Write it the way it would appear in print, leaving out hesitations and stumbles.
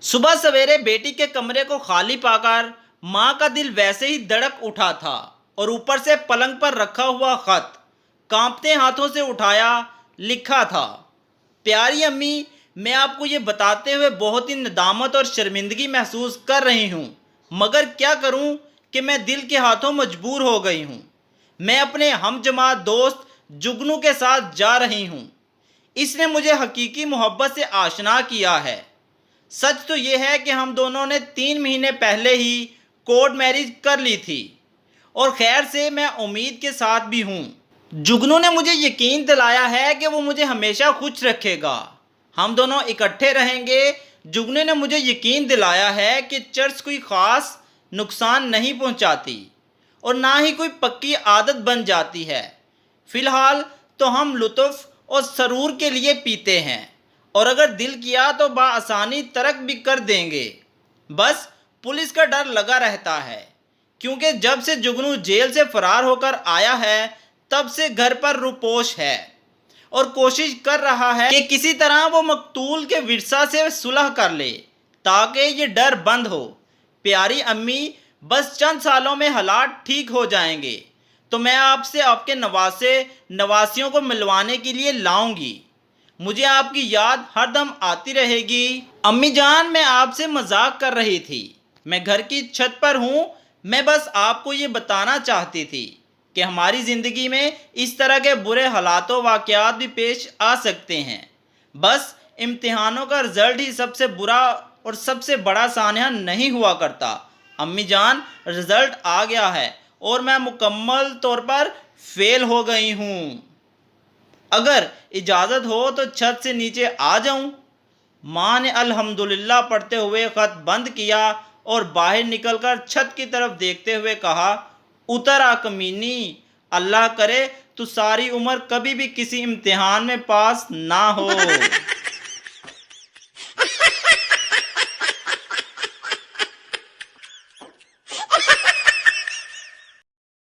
सुबह सवेरे बेटी के कमरे को खाली पाकर माँ का दिल वैसे ही धड़क उठा था और ऊपर से पलंग पर रखा हुआ खत कांपते हाथों से उठाया। लिखा था, प्यारी अम्मी, मैं आपको ये बताते हुए बहुत ही नदामत और शर्मिंदगी महसूस कर रही हूँ, मगर क्या करूँ कि मैं दिल के हाथों मजबूर हो गई हूँ। मैं अपने हम जमात दोस्त जुगनू के साथ जा रही हूँ। इसने मुझे हकीकी मोहब्बत से आशना किया है। सच तो ये है कि हम दोनों ने 3 महीने पहले ही कोर्ट मैरिज कर ली थी और खैर से मैं उम्मीद के साथ भी हूँ। जुगनू ने मुझे यकीन दिलाया है कि वो मुझे हमेशा खुश रखेगा, हम दोनों इकट्ठे रहेंगे। जुगनू ने मुझे यकीन दिलाया है कि चर्च कोई ख़ास नुकसान नहीं पहुंचाती और ना ही कोई पक्की आदत बन जाती है। फ़िलहाल तो हम लुत्फ़ और सरूर के लिए पीते हैं और अगर दिल किया तो बआसानी तर्क भी कर देंगे। बस पुलिस का डर लगा रहता है, क्योंकि जब से जुगनू जेल से फरार होकर आया है तब से घर पर रुपोश है और कोशिश कर रहा है कि किसी तरह वो मकतूल के विरसा से सुलह कर ले ताकि ये डर बंद हो। प्यारी अम्मी, बस चंद सालों में हालात ठीक हो जाएंगे तो मैं आपसे आपके नवासियों को मिलवाने के लिए लाऊंगी। मुझे आपकी याद हरदम आती रहेगी। अम्मी जान, मैं आपसे मजाक कर रही थी, मैं घर की छत पर हूँ। मैं बस आपको ये बताना चाहती थी कि हमारी ज़िंदगी में इस तरह के बुरे हालातों वाक़यात भी पेश आ सकते हैं। बस इम्तिहानों का रिज़ल्ट ही सबसे बुरा और सबसे बड़ा सान्या नहीं हुआ करता। अम्मी जान, रिज़ल्ट आ गया है और मैं मुकम्मल तौर पर फ़ेल हो गई हूँ। अगर इजाज़त हो तो छत से नीचे आ जाऊँ। माँ ने अल्हम्दुलिल्लाह पढ़ते हुए ख़त बंद किया और बाहर निकलकर छत की तरफ देखते हुए कहा, उतर आ कमीनी, अल्लाह करे तू सारी उम्र कभी भी किसी इम्तिहान में पास ना हो।